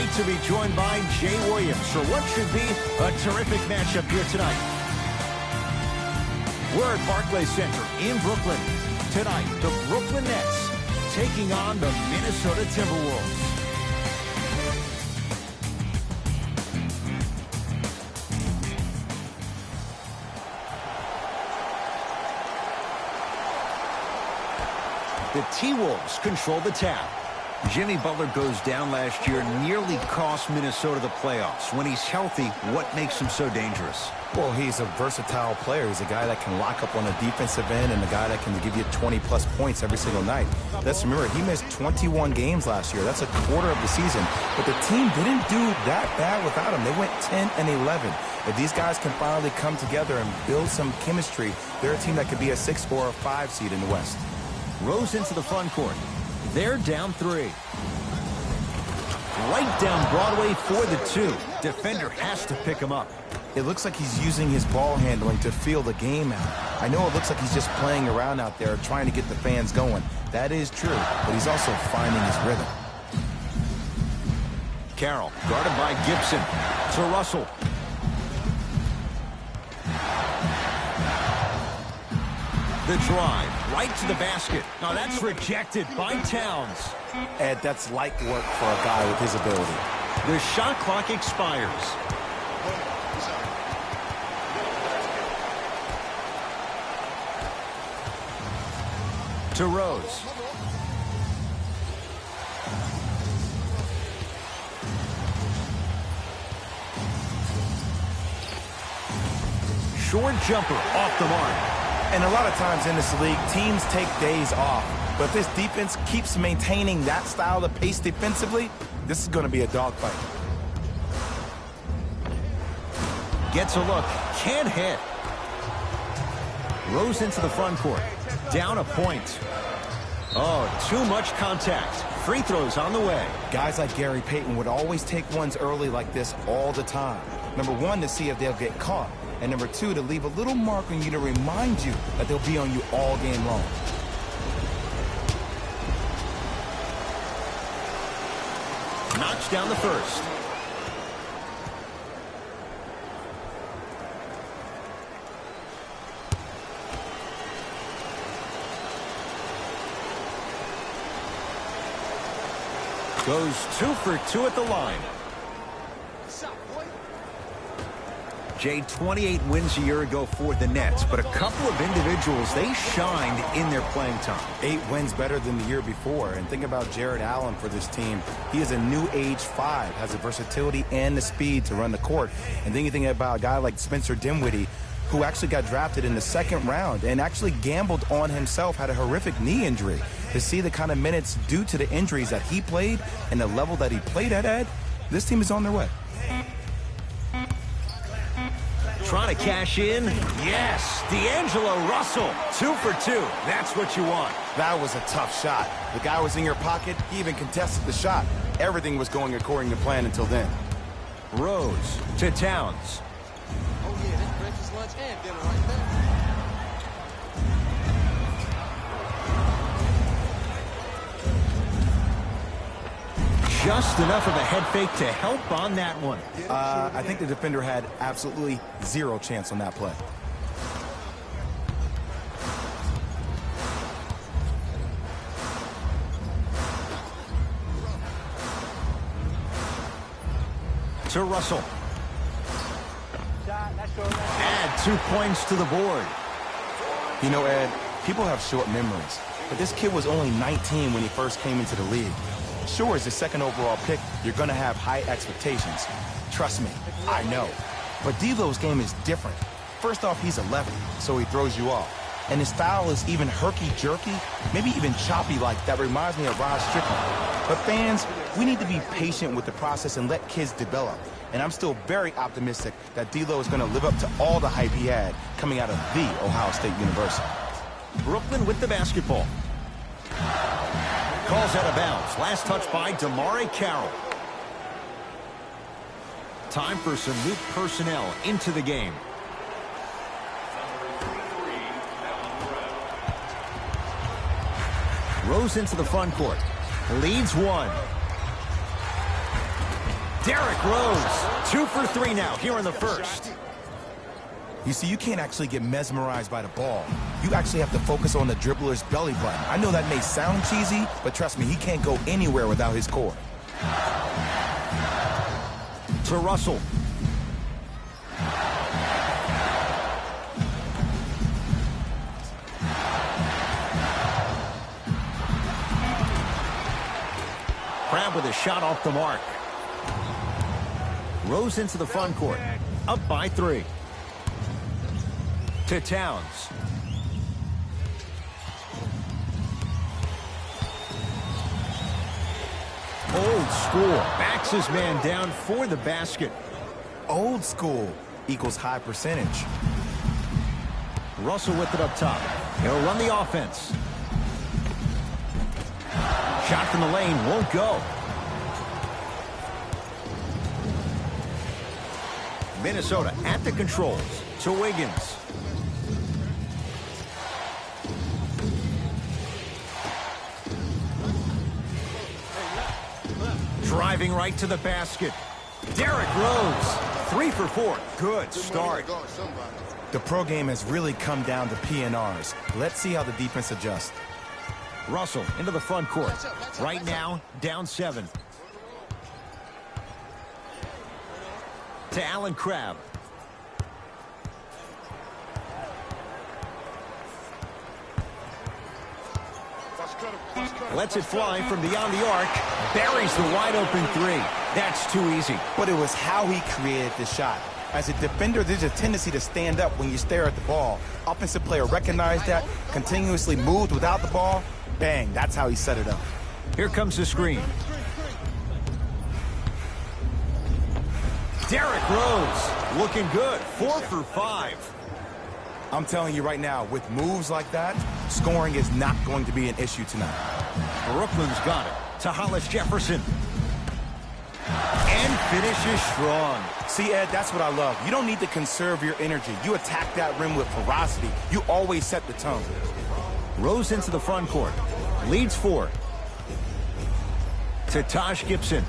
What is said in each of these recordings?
Great to be joined by Jay Williams for what should be a terrific matchup here tonight. We're at Barclays Center in Brooklyn. Tonight, the Brooklyn Nets taking on the Minnesota Timberwolves. The T-Wolves control the tap. Jimmy Butler goes down last year, nearly cost Minnesota the playoffs. When he's healthy, what makes him so dangerous? Well, he's a versatile player. He's a guy that can lock up on the defensive end and a guy that can give you 20-plus points every single night. Let's remember, he missed 21 games last year. That's a quarter of the season. But the team didn't do that bad without him. They went 10 and 11. If these guys can finally come together and build some chemistry, they're a team that could be a 6 or a 5 seed in the West. Rose into the front court. They're down 3. Right down Broadway for the 2. Defender has to pick him up. It looks like he's using his ball handling to feel the game out. I know it looks like he's just playing around out there trying to get the fans going. That is true, but he's also finding his rhythm. Carroll guarded by Gibson to Russell. The drive right to the basket. Now that's rejected by Towns. Ed, that's light work for a guy with his ability. The shot clock expires. To Rose. Short jumper off the mark. And a lot of times in this league, teams take days off. But if this defense keeps maintaining that style of pace defensively, this is going to be a dogfight. Gets a look. Can't hit. Rose into the front court. Down a point. Oh, too much contact. Free throws on the way. Guys like Gary Payton would always take ones early like this all the time. Number 1, to see if they'll get caught. And number 2, to leave a little mark on you to remind you that they'll be on you all game long. Knocks down the first. Goes 2 for 2 at the line. Jay, 28 wins a year ago for the Nets, but a couple of individuals, they shined in their playing time. 8 wins better than the year before. And think about Jared Allen for this team. He is a new age 5, has the versatility and the speed to run the court. And then you think about a guy like Spencer Dinwiddie, who actually got drafted in the 2nd round and actually gambled on himself, had a horrific knee injury. To see the kind of minutes due to the injuries that he played and the level that he played at, Ed, this team is on their way. Trying to cash in. Yes, D'Angelo Russell. 2 for 2. That's what you want. That was a tough shot. The guy was in your pocket. He even contested the shot. Everything was going according to plan until then. Rose to Towns. Oh, yeah, that's breakfast, lunch, and dinner right there. Just enough of a head fake to help on that one. I think the defender had absolutely 0 chance on that play. To Russell. Add 2 points to the board. You know, Ed, people have short memories, but this kid was only 19 when he first came into the league. Sure, as the 2nd overall pick, you're going to have high expectations. Trust me, I know. But D'Lo's game is different. First off, he's a lefty, so he throws you off. And his style is even herky-jerky, maybe even choppy-like. That reminds me of Rod Strickland. But fans, we need to be patient with the process and let kids develop. And I'm still very optimistic that D'Lo is going to live up to all the hype he had coming out of the Ohio State University. Brooklyn with the basketball. Calls out of bounds. Last touch by DeMare Carroll. Time for some new personnel into the game. Rose into the front court. Leads 1. Derrick Rose, 2 for 3 now here in the first. You see, you can't actually get mesmerized by the ball. You actually have to focus on the dribbler's belly button. I know that may sound cheesy, but trust me, he can't go anywhere without his core. To Russell. Crabbe with a shot off the mark. Rose into the front court. Up by 3. To Towns. Old school. Backs his man down for the basket. Old school equals high percentage. Russell with it up top. He'll run the offense. Shot from the lane won't go. Minnesota at the controls. To Wiggins. Driving right to the basket. Derrick Rose. 3 for 4. Good start. The pro game has really come down to PNRs. Let's see how the defense adjusts. Russell into the front court. Right now, down 7. To Allen Crabbe. Lets it fly from beyond the arc. Buries the wide open 3. That's too easy. But it was how he created the shot. As a defender, there's a tendency to stand up when you stare at the ball. Offensive player recognized that, continuously moved without the ball. Bang, that's how he set it up. Here comes the screen. Derrick Rose looking good. 4 for 5. I'm telling you right now, with moves like that, scoring is not going to be an issue tonight. Brooklyn's got it. To Hollis Jefferson. And finishes strong. See, Ed, that's what I love. You don't need to conserve your energy. You attack that rim with ferocity. You always set the tone. Rose into the front court. Leads 4. To Taj Gibson.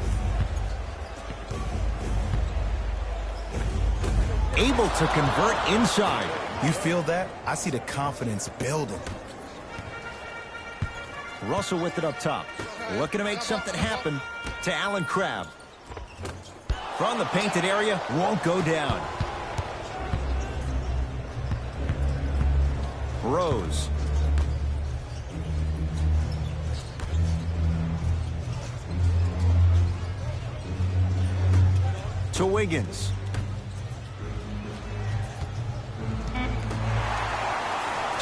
Able to convert inside. You feel that? I see the confidence building. Russell with it up top. Looking to make something happen. To Allen Crabbe. From the painted area, won't go down. Rose. To Wiggins.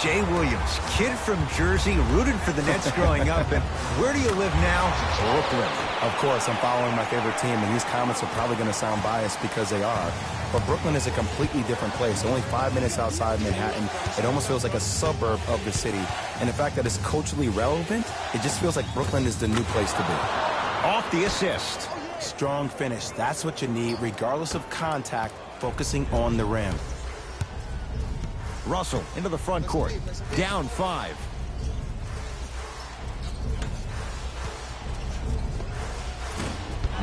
Jay Williams, kid from Jersey, rooted for the Nets growing up. And where do you live now? Brooklyn. Of course, I'm following my favorite team, and these comments are probably going to sound biased because they are. But Brooklyn is a completely different place. Only 5 minutes outside Manhattan. It almost feels like a suburb of the city. And the fact that it's culturally relevant, it just feels like Brooklyn is the new place to be. Off the assist. Strong finish. That's what you need, regardless of contact, focusing on the rim. Russell into the front court. Down 5.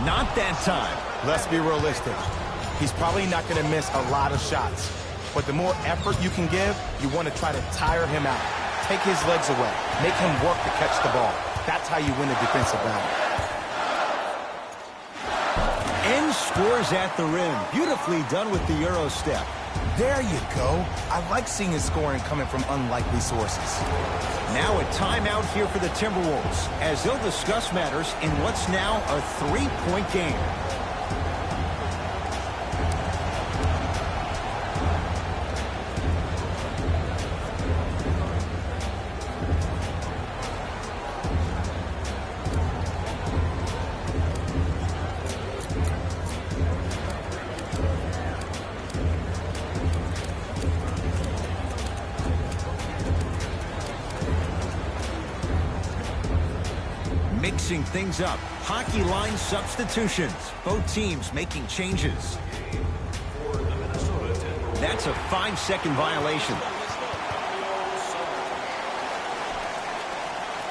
Not that time. Let's be realistic. He's probably not going to miss a lot of shots. But the more effort you can give, you want to try to tire him out. Take his legs away. Make him work to catch the ball. That's how you win a defensive battle. And scores at the rim. Beautifully done with the Euro step. There you go. I like seeing his scoring coming from unlikely sources. Now a timeout here for the Timberwolves as they'll discuss matters in what's now a 3-point game. Mixing things up. Hockey line substitutions. Both teams making changes. That's a 5-second violation.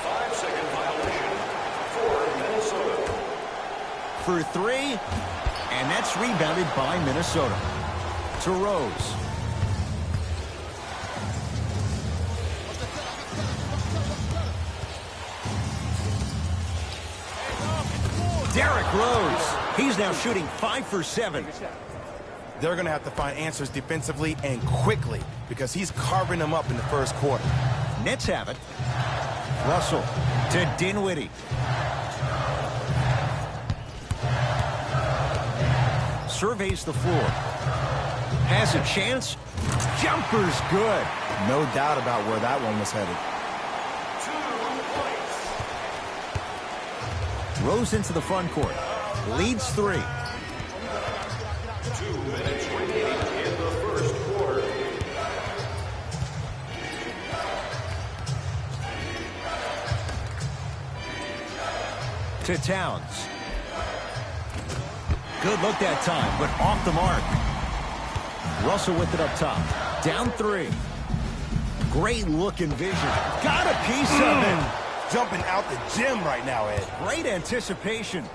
5-second violation for Minnesota. for three, and that's rebounded by Minnesota. To Rose. Derrick Rose. He's now shooting 5 for 7. They're going to have to find answers defensively and quickly because he's carving them up in the first quarter. Nets have it. Russell to Dinwiddie. Surveys the floor. Has a chance. Jumper's good. No doubt about where that one was headed. Rose into the front court. Leads 3. 2 minutes remaining in the first quarter. To Towns. Good look that time, but off the mark. Russell with it up top. Down 3. Great look and vision. Got a piece of him. Jumping out the gym right now, Ed. Great anticipation.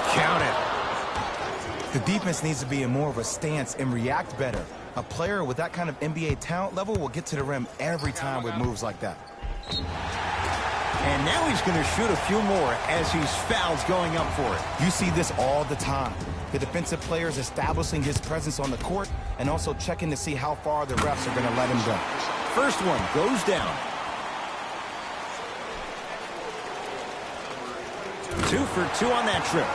Count it. The defense needs to be in more of a stance and react better. A player with that kind of NBA talent level will get to the rim every time with moves like that. And now he's going to shoot a few more as he's fouls going up for it. You see this all the time. The defensive players establishing his presence on the court and also checking to see how far the refs are going to let him go. First one goes down. 2 for 2 on that trip.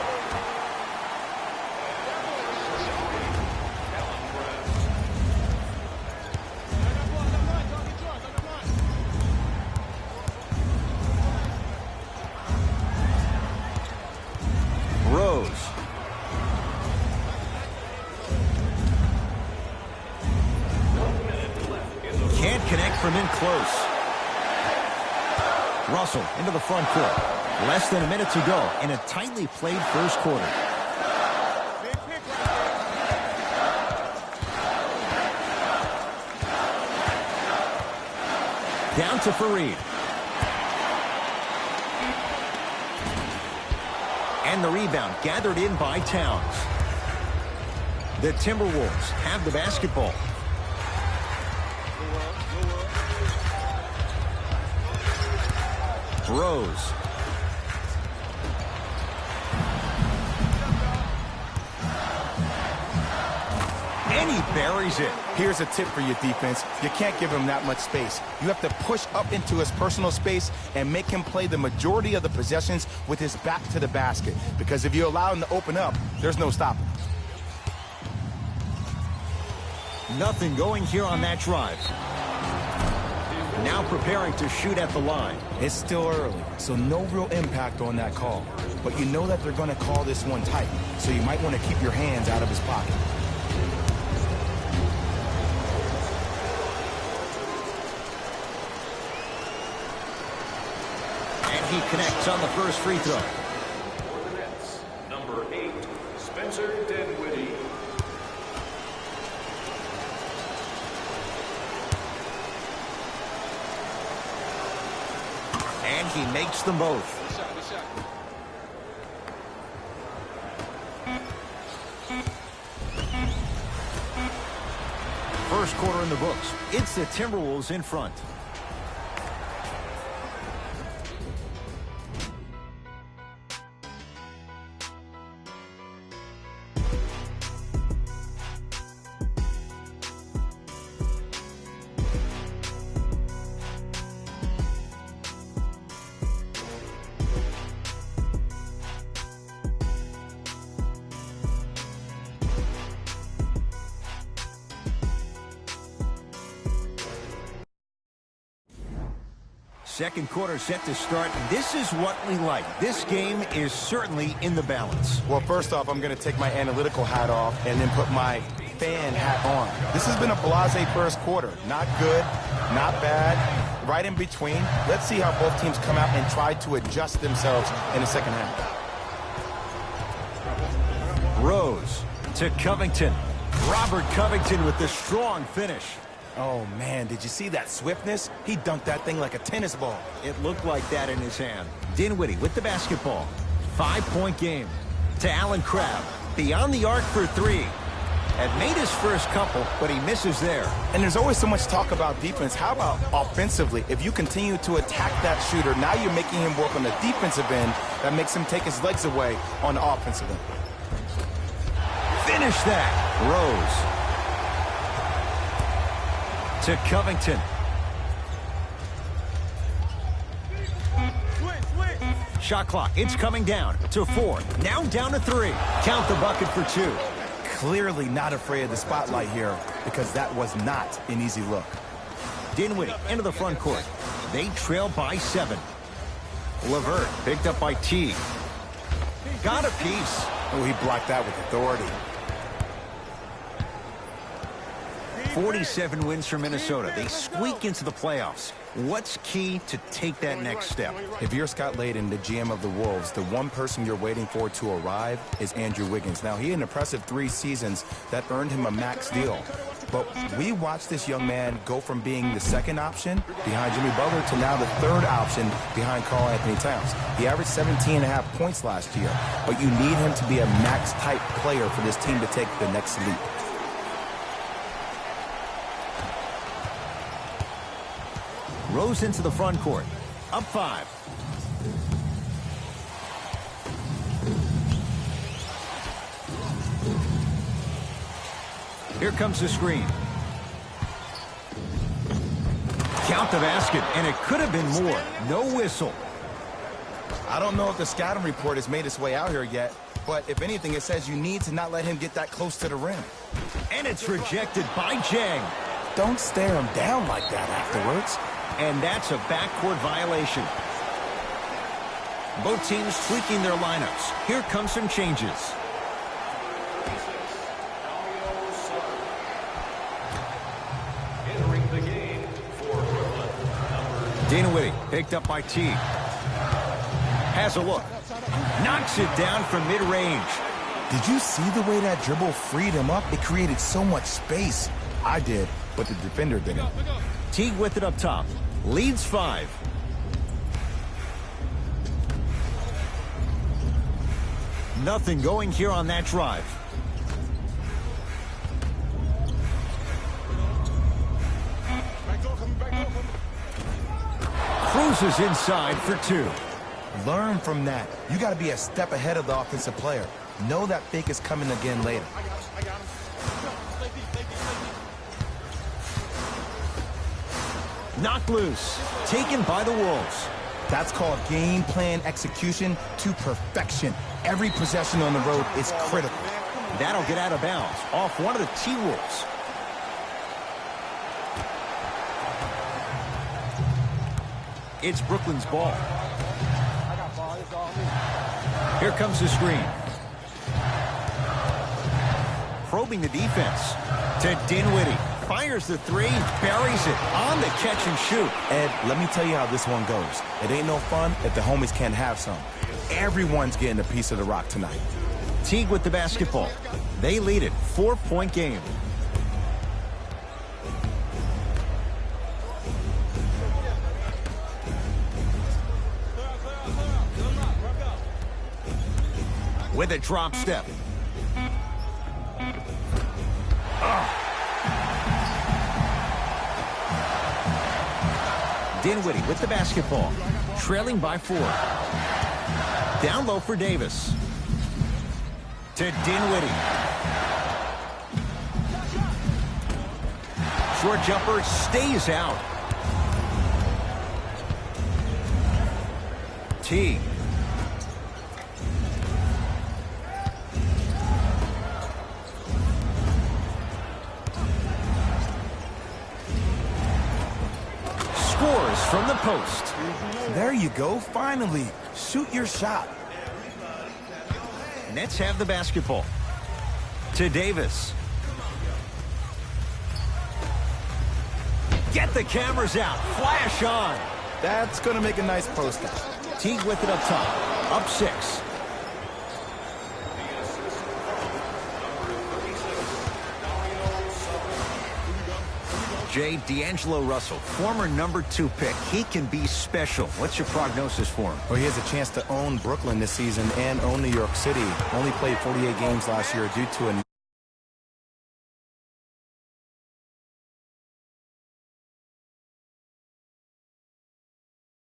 Rose. Can't connect from in close. Russell into the front court. Less than a minute to go in a tightly played first quarter. Down to Fareed. And the rebound gathered in by Towns. The Timberwolves have the basketball. Rose. And he buries it. Here's a tip for your defense. You can't give him that much space. You have to push up into his personal space and make him play the majority of the possessions with his back to the basket. Because if you allow him to open up, there's no stopping. Nothing going here on that drive. Now preparing to shoot at the line. It's still early, so no real impact on that call. But you know that they're going to call this one tight, so you might want to keep your hands out of his pocket. And he connects on the first free throw. For the Nets, number 8, Spencer Dinwiddie. And he makes them both. First quarter in the books. It's the Timberwolves in front. Second quarter set to start. This is what we like. This game is certainly in the balance. Well, first off, I'm going to take my analytical hat off and then put my fan hat on. This has been a blasé first quarter. Not good, not bad, right in between. Let's see how both teams come out and try to adjust themselves in the second half. Rose to Covington. Robert Covington with the strong finish. Oh, man, did you see that swiftness? He dunked that thing like a tennis ball. It looked like that in his hand. Dinwiddie with the basketball. 5-point game. To Allen Crabbe. Beyond the arc for three. Had made his first couple, but he misses there. And there's always so much talk about defense. How about offensively? If you continue to attack that shooter, now you're making him work on the defensive end. That makes him take his legs away on the offensive end. Finish that. Rose. To Covington. Shot clock, it's coming down to 4. Now down to 3. Count the bucket for 2. Clearly not afraid of the spotlight here because that was not an easy look. Dinwiddie into the front court. They trail by 7. LeVert picked up by T. Got a piece. Oh, he blocked that with authority. 47 wins for Minnesota. They squeak into the playoffs. What's key to take that next step? If you're Scott Layden, the GM of the Wolves, the one person you're waiting for to arrive is Andrew Wiggins. Now, he had an impressive 3 seasons that earned him a max deal. But we watched this young man go from being the second option behind Jimmy Butler to now the third option behind Karl Anthony Towns. He averaged 17.5 points last year, but you need him to be a max-type player for this team to take the next leap. Rose into the front court. Up 5. Here comes the screen. Count the basket, and it could have been more. No whistle. I don't know if the scouting report has made its way out here yet, but if anything, it says you need to not let him get that close to the rim. And it's rejected by Jang. Don't stare him down like that afterwards. And that's a backcourt violation. Both teams tweaking their lineups. Here comes some changes. Entering the game for Brooklyn, Dinwiddie picked up by T. Has a look. Knocks it down from mid-range. Did you see the way that dribble freed him up? It created so much space. I did, but the defender didn't. Teague with it up top. Leads 5. Nothing going here on that drive. Cruises inside for 2. Learn from that. You got to be a step ahead of the offensive player. Know that fake is coming again later. Knocked loose. Taken by the Wolves. That's called game plan execution to perfection. Every possession on the road is critical. That'll get out of bounds off one of the T-Wolves. It's Brooklyn's ball. Here comes the screen. Probing the defense to Dinwiddie. Fires the 3, buries it on the catch and shoot. Ed, let me tell you how this one goes. It ain't no fun if the homies can't have some. Everyone's getting a piece of the rock tonight. Teague with the basketball. They lead it. 4-point game. With a drop step. Dinwiddie with the basketball. Trailing by 4. Down low for Davis. To Dinwiddie. Short jumper stays out. Teague. Scores from the post. There you go, finally. Shoot your shot. Nets have the basketball. To Davis. Get the cameras out. Flash on. That's going to make a nice post up. Teague with it up top. Up 6. Jay, D'Angelo Russell, former #2 pick. He can be special. What's your prognosis for him? Well, he has a chance to own Brooklyn this season and own New York City. Only played 48 games last year due to a